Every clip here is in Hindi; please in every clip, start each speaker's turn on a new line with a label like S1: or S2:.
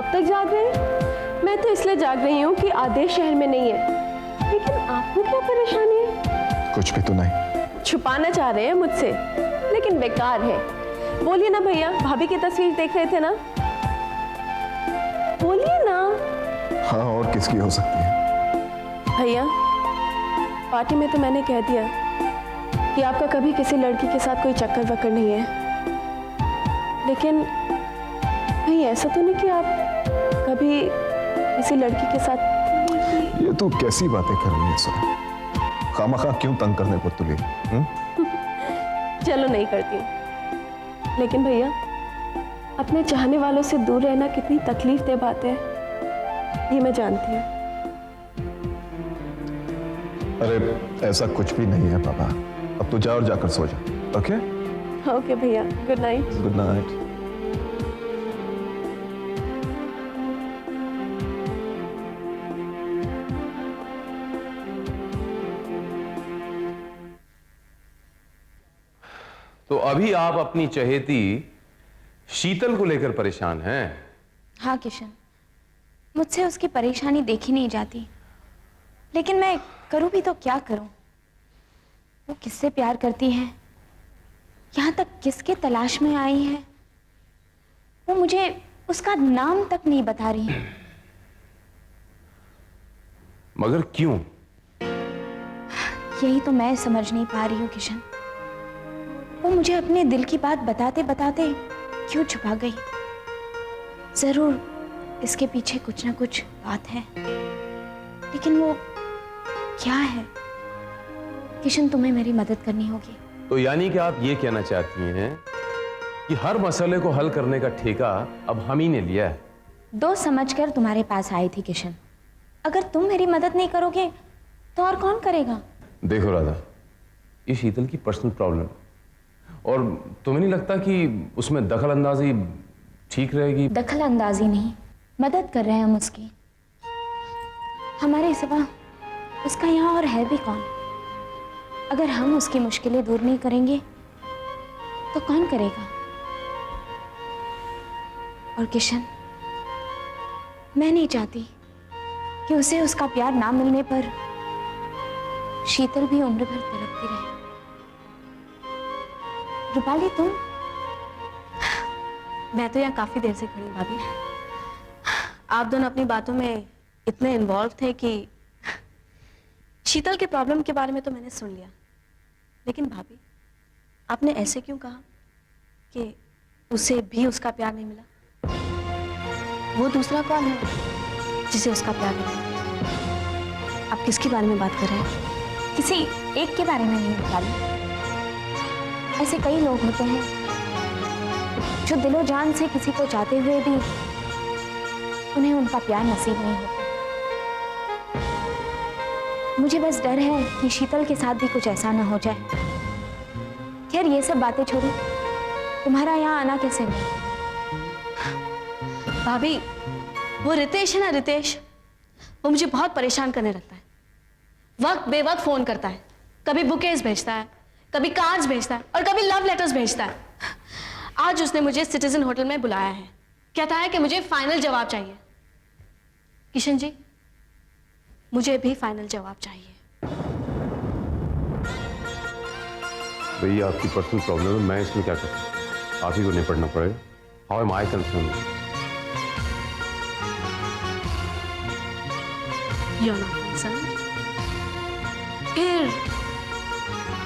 S1: अब तक जाग रहे हैं? मैं तो इसलिए जाग रही हूँ कि आदेश शहर में नहीं है, लेकिन आपको क्या परेशानी है?
S2: कुछ भी तो नहीं।
S1: छुपाना चाह रहे हैं मुझसे, लेकिन बेकार है। बोलिए ना भैया, भाभी की तस्वीर देख रहे थे ना? बोलिए ना।
S2: हाँ, और किसकी हो सकती है?
S1: भैया, पार्टी में तो मैंने कह दिया कि आपका कभी किसी लड़की के साथ कोई चक्कर वक्कर नहीं है, लेकिन भाई ऐसा तो नहीं कि आप कभी किसी लड़की के साथ।
S2: ये तू कैसी बातें कर रही है सुना? खामखा क्यों तंग करने पर तुली?
S1: चलो नहीं करती, लेकिन भैया अपने चाहने वालों से दूर रहना कितनी तकलीफ दे बात है, ये मैं जानती हूँ।
S2: अरे ऐसा कुछ भी नहीं है पापा, अब तू जा और जाकर सो जा। ओके
S1: ओके भैया, गुड नाइट।
S2: Good night.
S3: तो अभी आप अपनी चहेती शीतल को लेकर परेशान हैं?
S4: हाँ किशन, मुझसे उसकी परेशानी देखी नहीं जाती, लेकिन मैं करूं भी तो क्या करूं? वो किससे प्यार करती है, यहां तक किसके तलाश में आई है, वो मुझे उसका नाम तक नहीं बता रही।
S3: मगर क्यों?
S4: यही तो मैं समझ नहीं पा रही हूँ किशन। वो मुझे अपने दिल की बात बताते बताते क्यों छुपा गई? जरूर इसके पीछे कुछ ना कुछ बात है, लेकिन वो क्या है? किशन, तुम्हें मेरी मदद करनी होगी।
S3: तो यानी कि आप ये कहना चाहती हैं कि हर मसले को हल करने का ठेका अब हम ही ने लिया है?
S4: दोस्त समझकर तुम्हारे पास आई थी किशन। अगर तुम मेरी मदद नहीं करोगे तो और कौन करेगा?
S3: देखो राधा, ये शीतल की पर्सनल प्रॉब्लम, और तुम्हें नहीं लगता कि उसमें दखल अंदाजी ठीक रहेगी?
S4: दखल अंदाजी नहीं, मदद कर रहे हैं हम उसकी। हमारे सिवा उसका यहाँ और है भी कौन? अगर हम उसकी मुश्किलें दूर नहीं करेंगे तो कौन करेगा? और किशन, मैं नहीं चाहती कि उसे उसका प्यार ना मिलने पर शीतल भी उम्र भर तड़पती रहे। रूपाली, तुम?
S1: मैं तो यहाँ काफी देर से खड़ी हूँ भाभी। आप दोनों अपनी बातों में इतने इन्वॉल्व थे कि शीतल के प्रॉब्लम के बारे में तो मैंने सुन लिया, लेकिन भाभी आपने ऐसे क्यों कहा कि उसे भी उसका प्यार नहीं मिला? वो दूसरा कौन है जिसे उसका प्यार नहीं मिला? आप किसके बारे में बात कर रहे हैं?
S4: किसी एक के बारे में नहीं रूपाली। ऐसे कई लोग होते हैं जो दिलो जान से किसी को चाहते हुए भी उन्हें उनका प्यार नसीब नहीं होता। मुझे बस डर है कि शीतल के साथ भी कुछ ऐसा ना हो जाए। खैर, ये सब बातें छोड़ो, तुम्हारा यहाँ आना कैसे हुआ?
S1: भाभी, वो रितेश है ना, रितेश, वो मुझे बहुत परेशान करने लगता है। वक्त बेवक्त फोन करता है, कभी बुकेज भेजता है, कभी कार्ड्स भेजता है और कभी लव लेटर्स भेजता है। आज उसने मुझे सिटीजन होटल में बुलाया है, कहता है कि मुझे फाइनल जवाब चाहिए। किशन जी, मुझे भी फाइनल जवाब चाहिए।
S3: भैया, आपकी पर्सनल प्रॉब्लम है, मैं इसमें क्या कर सकता हूँ? आप ही को निपटना पड़ेगा। How am I concern?
S1: You are not concerned? फिर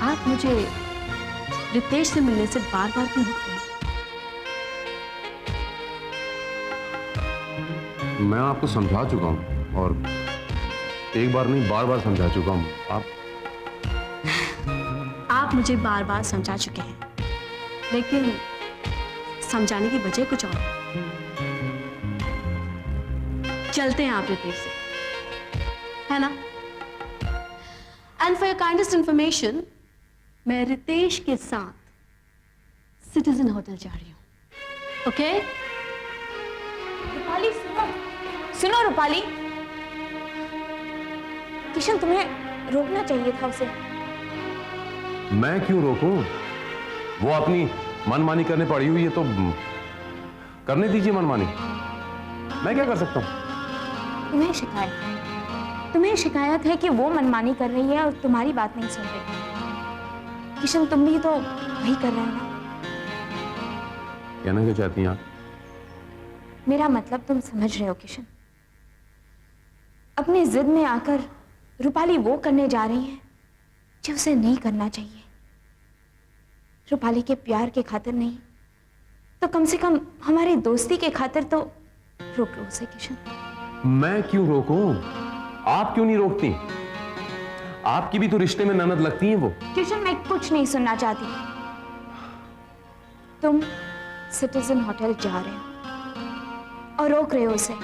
S1: आप मुझे रितेश से मिलने से बार बार क्यों रोकते हैं?
S3: मैं आपको समझा चुका हूँ, और एक बार नहीं बार बार समझा चुका हूँ।
S1: आप मुझे बार बार समझा चुके हैं, लेकिन समझाने की वजह कुछ और है। चलते हैं आप रितेश से, है ना? And for your kindest information, मैं रितेश के साथ सिटीजन होटल जा रही हूँ। ओके?
S4: रूपाली, सुनो, सुनो रूपाली। किशन, तुम्हें रोकना चाहिए था उसे।
S3: मैं क्यों रोकूं? वो अपनी मनमानी करने पड़ी हुई है तो करने दीजिए मनमानी। मैं क्या कर सकता हूँ?
S4: तुम्हें शिकायत है कि वो मनमानी कर रही है और तुम्हारी बात नहीं सुन रही। किशन, तुम भी तो वही कर रहे हो ना?
S3: कहना क्या चाहती हैं आप?
S4: मेरा मतलब तुम समझ रहे हो किशन। अपनी जिद में आकर रूपाली वो करने जा रही है जो उसे नहीं करना चाहिए। रूपाली के प्यार के खातिर नहीं तो कम से कम हमारी दोस्ती के खातिर तो रोक लो उसे किशन।
S3: मैं क्यों रोकूं? आप क्यों नहीं रोकती? आपकी भी तो रिश्ते में ननद लगती हैं वो।
S4: किशन, मैं कुछ नहीं सुनना चाहती। तुम सिटीजन होटल जा रहे हो और रोक रहे हो उसे।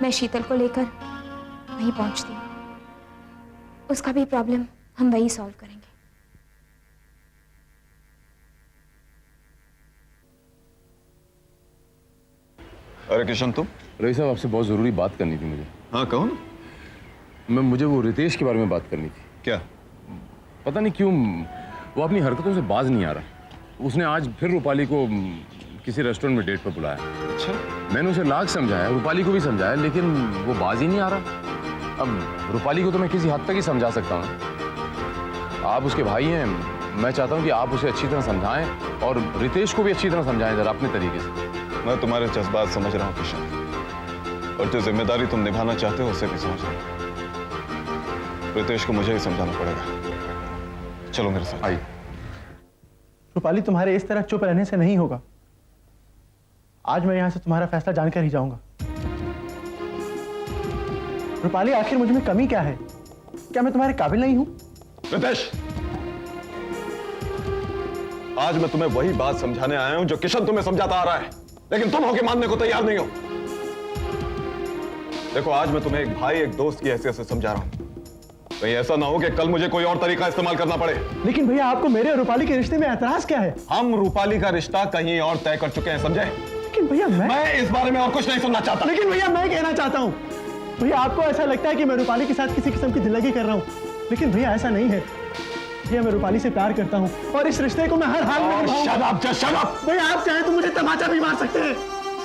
S4: मैं शीतल को लेकर वहीं पहुंचती हूँ। उसका भी प्रॉब्लम हम वही सॉल्व करेंगे।
S2: अरे किशन, तुम?
S3: रवि साहब, आपसे बहुत जरूरी बात करनी थी मुझे।
S2: हाँ, कहो ना।
S3: मुझे वो रितेश के बारे में बात करनी थी।
S2: क्या?
S3: पता नहीं क्यों वो अपनी हरकतों से बाज नहीं आ रहा। उसने आज फिर रूपाली को किसी रेस्टोरेंट में डेट पर बुलाया।
S2: अच्छा।
S3: मैंने उसे लाख समझाया, रूपाली को भी समझाया, लेकिन वो बाज ही नहीं आ रहा। अब रूपाली को तो मैं किसी हद तक ही समझा सकता हूँ। आप उसके भाई हैं, मैं चाहता हूँ कि आप उसे अच्छी तरह समझाएं और रितेश को भी अच्छी तरह समझाएं जरा अपने तरीके से।
S2: मैं तुम्हारे जज्बात समझ रहा हूँ किशन, और जो जिम्मेदारी तुम निभाना चाहते हो उसे भी समझ रहा हूँ। रितेश को मुझे ही समझाना पड़ेगा। चलो मेरे साथ।
S3: आइए।
S5: रूपाली, तुम्हारे इस तरह चुप रहने से नहीं होगा। आज मैं यहां से तुम्हारा फैसला जानकर ही जाऊंगा। रूपाली, आखिर मुझ में कमी क्या है? क्या मैं तुम्हारे काबिल नहीं हूं?
S2: रितेश, आज मैं तुम्हें वही बात समझाने आया हूं जो किशन तुम्हें समझाता आ रहा है, लेकिन तुम होके मानने को तैयार नहीं हो। देखो, आज मैं तुम्हें एक भाई, एक दोस्त की हैसियत से समझा रहा हूं। कहीं ऐसा ना हो कि कल मुझे कोई और तरीका इस्तेमाल करना पड़े।
S5: लेकिन भैया, आपको मेरे और रूपाली के रिश्ते में ऐतराज क्या है?
S2: हम रूपाली का रिश्ता कहीं और तय कर चुके हैं, समझे?
S5: लेकिन भैया, मैं
S2: इस बारे में और कुछ नहीं सुनना चाहता।
S5: लेकिन भैया, मैं कहना चाहता हूं। भैया, आपको ऐसा लगता है कि मैं रूपाली के साथ किसी किस्म की दिल्लगी कर रहा हूं, लेकिन भैया ऐसा नहीं है। भैया, मैं रूपाली से प्यार करता हूं और इस रिश्ते को मैं हर हाल में निभाऊंगा।
S2: Shut up, just shut up.
S5: भैया, आप चाहें तो मुझे तमाचा भी मार सकते हैं।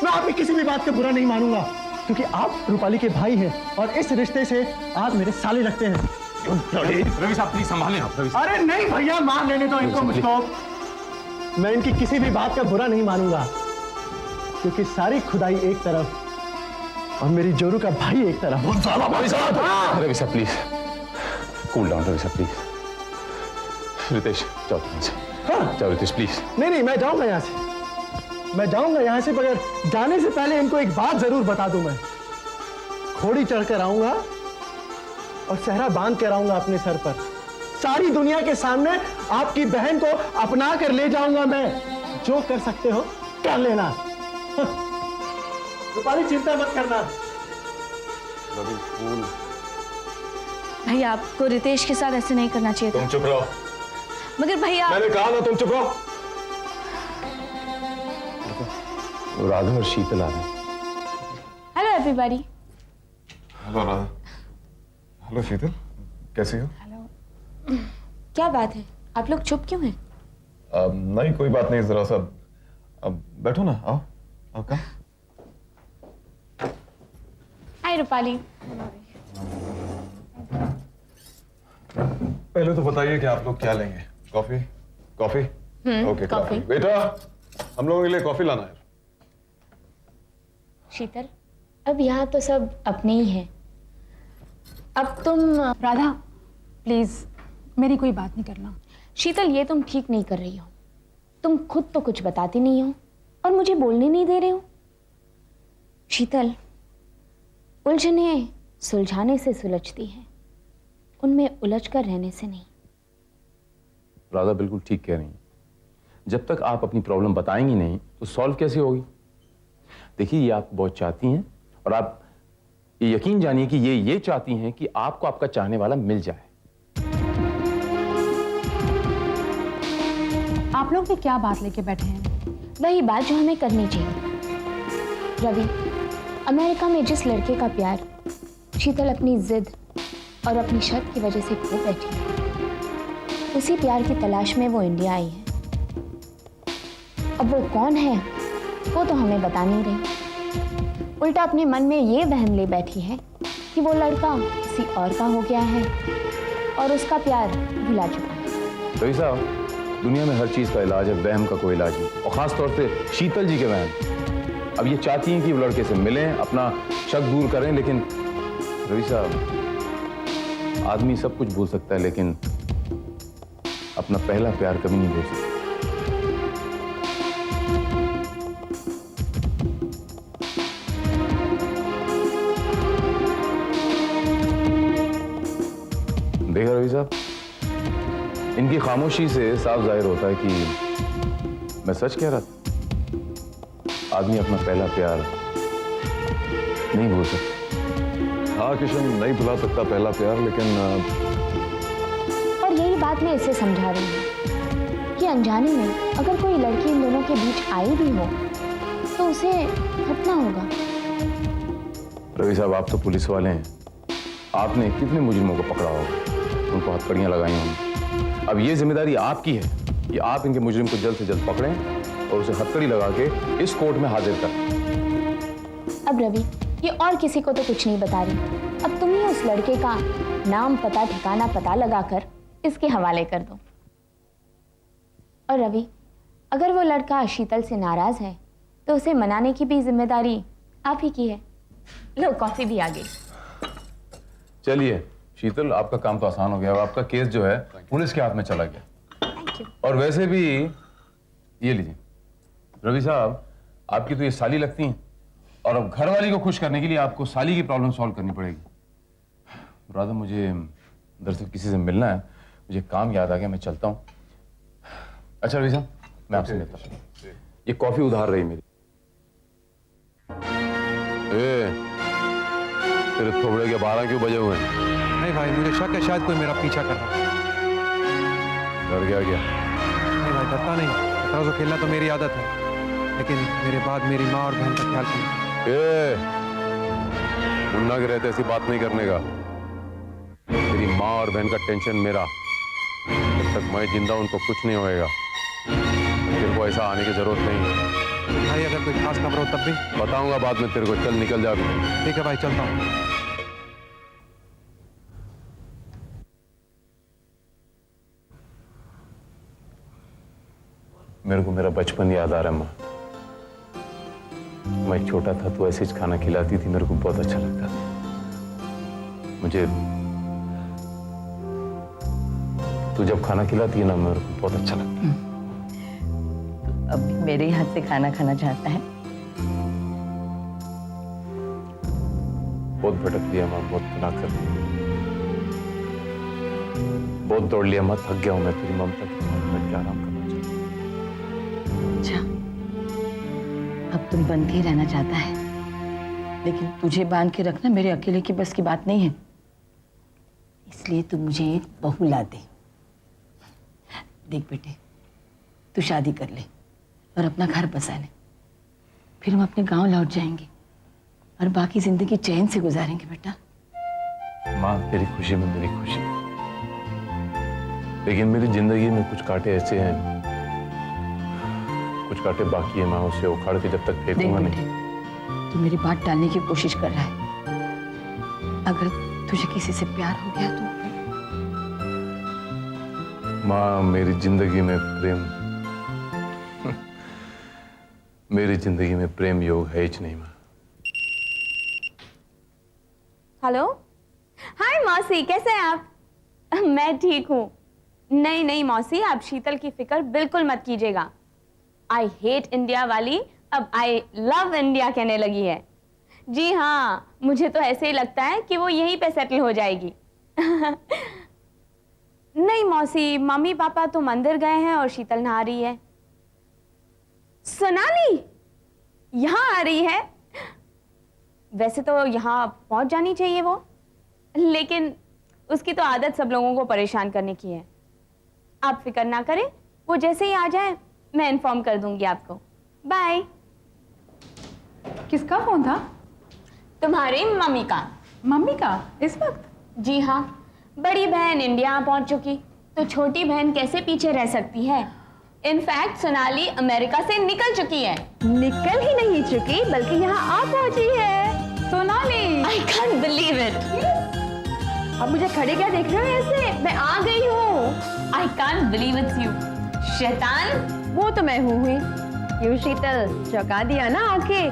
S5: मैं आपकी किसी भी बात का बुरा नहीं मानूंगा, क्योंकि आप रूपाली के भाई हैं और इस रिश्ते से आप मेरे साले लगते हैं।
S3: रवि साहब, प्लीज संभालें आप। रवि साहब,
S5: अरे नहीं भैया, मान लेने दो इनको मुझको। मैं इनकी किसी भी बात का बुरा नहीं मानूंगा, क्योंकि सारी खुदाई एक तरफ और मेरी जोरू का भाई एक तरफ।
S3: रवि साहब प्लीज कूल डाउन। रवि साहब प्लीज। रितेश, जाओ तुम से।
S5: हाँ।
S3: जाओ रितेश, प्लीज।
S5: नहीं, मैं जाऊंगा यहाँ से। मैं जाऊंगा यहाँ से, मगर जाने से पहले इनको एक बात जरूर बता दूं। मैं घोड़ी चढ़कर आऊंगा और सहरा बांध कर आऊंगा अपने सर पर। सारी दुनिया के सामने आपकी बहन को अपना कर ले जाऊंगा मैं। जो कर सकते हो कर लेना। रूपाली, चिंता मत करना।
S1: भाई, आपको रितेश के साथ ऐसे नहीं करना चाहिए था।
S2: तुम चुप रहो।
S1: मगर भैया,
S2: मैंने कहा ना, तुम चुप रहो।
S3: राधा और शीतल आ रहे हैं।
S4: Hello everybody.
S2: Hello Radha. Hello Sheetal, कैसी हो?
S4: क्या बात है, आप लोग चुप क्यों हैं?
S2: नहीं, कोई बात नहीं, जरा सा अब बैठो ना। आओ आओ। कहाँ?
S4: हाय रूपाली।
S2: पहले तो बताइए कि आप लोग क्या लेंगे? कॉफी? कॉफी? Okay,
S4: coffee.
S2: बेटा, हम लोगों के लिए कॉफी लाना है।
S4: शीतल, अब यहाँ तो सब अपने ही हैं। अब तुम
S6: राधा, प्लीज मेरी कोई बात नहीं करना।
S4: शीतल, ये तुम ठीक नहीं कर रही हो। तुम खुद तो कुछ बताती नहीं हो और मुझे बोलने नहीं दे रहे हो। शीतल, उलझने सुलझाने से सुलझती हैं, उनमें उलझकर रहने से नहीं।
S3: राधा बिल्कुल ठीक कह रही हैं। जब तक आप अपनी प्रॉब्लम बताएंगी नहीं तो सॉल्व कैसे होगी? देखिए, ये आप बहुत चाहती हैं और आप ये यकीन जानिए कि ये चाहती हैं कि आपको आपका चाहने वाला मिल जाए।
S6: आप लोग भी क्या बात लेके बैठे हैं?
S4: वही बात जो हमें करनी चाहिए। रवि, अमेरिका में जिस लड़के का प्यार शीतल अपनी जिद और अपनी शर्त की वजह से खो बैठी है, उसी प्यार की तलाश में वो इंडिया आई है। अब वो कौन है वो तो हमें बता नहीं रही। उल्टा अपने मन में ये वहम ले बैठी है कि वो लड़का किसी और का हो गया है और उसका प्यार भुला चुका है।
S3: रवि साहब, दुनिया में हर चीज का इलाज है, वहम का कोई इलाज नहीं, और खास तौर से शीतल जी के वहम। अब ये चाहती हैं कि वो लड़के से मिलें, अपना शक दूर करें, लेकिन रवि साहब, आदमी सब कुछ भूल सकता है लेकिन अपना पहला प्यार कभी नहीं भूल सकता। देखा रवि साहब, इनकी खामोशी से साफ जाहिर होता है कि मैं सच कह रहा था। आदमी अपना पहला प्यार नहीं भूल सकता।
S2: हाँ किशन, नहीं भुला सकता पहला प्यार, लेकिन
S4: और यही बात मैं इसे समझा रही हूँ कि अनजाने में अगर कोई लड़की इन दोनों के बीच आई भी हो तो उसे हटना होगा।
S3: रवि साहब, आप तो पुलिस वाले हैं, आपने कितने मुजरिमों को पकड़ा होगा, उनको हथकड़ियां लगाई होंगी। अब ये जिम्मेदारी आपकी है कि आप इनके मुजरिम को जल्द से जल्द पकड़ें और उसे हथकड़ी लगा के इस कोर्ट में हाजिर करें।
S4: अब रवि, ये और किसी को तो कुछ नहीं बता रही, अब तुम ही उस लड़के का नाम पता ठिकाना पता लगाकर इसके हवाले कर दो। और रवि, अगर वो लड़का शीतल से नाराज है तो उसे मनाने की भी जिम्मेदारी आप ही की है। लो, कॉफी भी आ गई।
S3: चलिए शीतल, आपका काम तो आसान हो गया, अब आपका केस जो है पुलिस के हाथ में चला गया।
S4: Thank you.
S3: और वैसे भी ये लीजिए रवि साहब, आपकी तो ये साली लगती हैं, और अब घर वाली को खुश करने के लिए आपको साली की प्रॉब्लम सॉल्व करनी पड़ेगी। राधा, मुझे दरअसल किसी से मिलना है, मुझे काम याद आ गया, मैं चलता हूँ। अच्छा रवि साहब, मैं आपसे मिलता हूँ। ये कॉफी उधार रही मेरी। तेरे थोबड़े के 12 क्यों बजे हुए हैं?
S7: नहीं भाई, मुझे शक है शायद कोई मेरा पीछा कर रहा है।
S3: डर गया क्या?
S7: नहीं भाई, डरता नहीं, तराजू खेलना तो मेरी आदत है, लेकिन मेरे बाद मेरी माँ और बहन का ख्याल रखना।
S3: मुन्ना के रहते ऐसी बात नहीं करने का। मेरी माँ और बहन का टेंशन मेरा, जब तक मैं जिंदा उनको कुछ नहीं होएगा। तेरे को ऐसा आने की जरूरत नहीं है।
S7: भाई अगर कोई खास खबर हो तब भी
S3: बताऊंगा बाद में तेरे को, चल निकल जा अभी।
S7: ठीक है भाई, चलता हूँ।
S3: मेरे को मेरा बचपन याद आ रहा है। माँ, मैं छोटा था तो ऐसे ही खाना खिलाती थी, मेरे को बहुत अच्छा लगता था। मुझे तू जब खाना खिलाती है ना, मेरे को बहुत अच्छा लगता है।
S8: अब मेरे हाथ से खाना खाना चाहता है?
S3: बहुत भटक लिया माँ, बहुत गुनाह कर लिया, बहुत दौड़ लिया माँ, थक गया हूं मैं तेरी ममता की छाया में आराम करना चाहता हूं।
S8: अच्छा, अब तुम बंद ही रहना चाहता है, लेकिन तुझे बांध के रखना मेरे अकेले की बस की बात नहीं है, इसलिए तू मुझे एक बहू ला दे। देख बेटे, तू शादी कर ले और अपना घर बसा ले, फिर हम अपने गांव लौट जाएंगे और बाकी जिंदगी चैन से गुजारेंगे बेटा।
S3: माँ, तेरी खुशी में मेरी खुशी, लेकिन मेरी जिंदगी में कुछ कांटे ऐसे हैं, कुछ कांटे बाकी है माँ, उसे उखाड़ के जब तक
S8: देख
S3: फेंकूंगा
S8: बेटे,
S3: नहीं।
S8: तू मेरी बात टालने की कोशिश कर रहा है। अगर तुझे किसी से प्यार हो गया तो
S3: माँ, मेरी जिंदगी में प्रेम मेरी जिंदगी में प्रेम योग है ही नहीं माँ।
S4: हेलो, हाय मौसी, कैसे हैं आप? मैं ठीक हूँ। नहीं नहीं मौसी, आप शीतल की फिक्र बिल्कुल मत कीजिएगा। आई हेट इंडिया वाली अब आई लव इंडिया कहने लगी है। जी हाँ, मुझे तो ऐसे ही लगता है कि वो यहीं पे सेटल हो जाएगी। नहीं मौसी, मम्मी पापा तो मंदिर गए हैं और शीतल नहा रही है। सोनाली यहाँ आ रही है? वैसे तो यहाँ पहुंच जानी चाहिए वो, लेकिन उसकी तो आदत सब लोगों को परेशान करने की है। आप फिक्र ना करें, वो जैसे ही आ जाए मैं इन्फॉर्म कर दूंगी आपको। बाय।
S6: किसका फोन था?
S4: तुम्हारी मम्मी का।
S6: मम्मी का? इस वक्त?
S4: जी हाँ, बड़ी बहन इंडिया पहुंच चुकी तो छोटी बहन कैसे पीछे रह सकती है। इनफैक्ट सोनाली अमेरिका से निकल चुकी है।
S1: निकल ही नहीं चुकी बल्कि यहाँ आ पहुंची है।
S6: Sonali,
S4: I can't believe it.
S1: अब मुझे खड़े क्या देख रहे हो ऐसे? मैं आ गई हूँ।
S4: I can't believe it's you. शैतान।
S1: वो तो मैं हूँ ही। यू शीतल, चौंका दिया ना आके।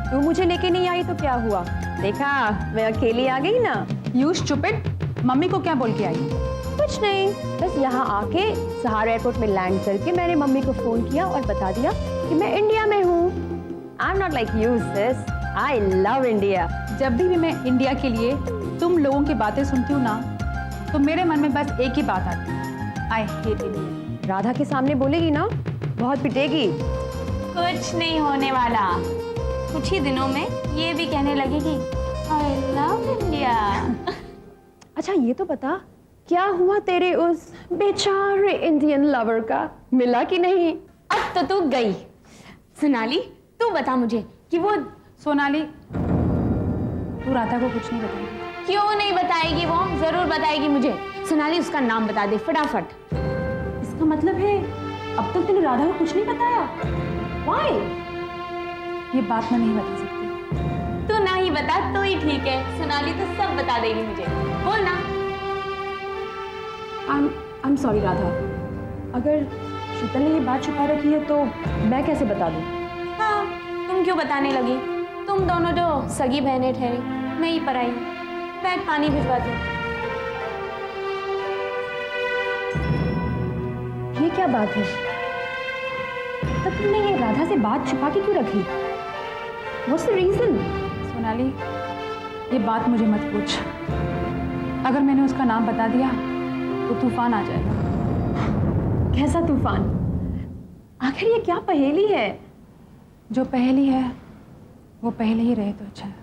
S1: तू मुझे लेके नहीं आई तो क्या हुआ? देखा, मैं अकेली आ गई ना।
S6: यू स्टूपिड, मम्मी को क्या बोल के आई?
S1: कुछ नहीं, बस यहाँ आके सहारा एयरपोर्ट में लैंड करके मैंने मम्मी को फोन किया और बता दिया कि मैं इंडिया में हूँ। I am not like you sis, I love India.
S6: जब भी मैं इंडिया के लिए तुम लोगों की बातें सुनती हूँ ना, तो मेरे मन में बस एक ही बात आती है, आई हेट इंडिया।
S1: राधा के सामने बोलेगी ना, बहुत पिटेगी।
S4: कुछ नहीं होने वाला। कुछ ही दिनों में ये भी कहने लगेगी आई लव इंडिया।
S1: अच्छा ये तो बता, क्या हुआ तेरे उस बेचारे इंडियन लवर का? मिला कि नहीं?
S4: अब तो तू गई। सोनाली, तू बता मुझे कि वो
S6: सोनाली, तू राधा को कुछ नहीं बताएगी?
S4: क्यों नहीं बताएगी? वो जरूर बताएगी मुझे। सोनाली, उसका नाम बता दे फटाफट।
S1: इसका मतलब है अब तक तूने राधा को कुछ नहीं बताया? Why?
S6: ये बात मैं नहीं बता सकती।
S4: तू ना ही बता तो ही ठीक है। सोनाली तो सब बता देगी मुझे। बोल ना।
S1: I'm sorry राधा, अगर शीतल ने ये बात छुपा रखी है तो मैं कैसे बता दूं?
S4: हाँ, तुम क्यों बताने लगी? तुम दोनों जो सगी बहनें ठहरी, मैं ही पराई हूँ। बैग पानी भिजवा दो।
S1: ये क्या बात है? तब तुमने ये राधा से बात छुपा के क्यों रखी? What's the reason?
S6: सोनाली, ये बात मुझे मत पूछ। अगर मैंने उसका नाम बता दिया तो तूफान आ जाएगा।
S1: कैसा तूफान? आखिर ये क्या पहेली है?
S6: जो पहली है वो पहले ही रहे तो अच्छा है।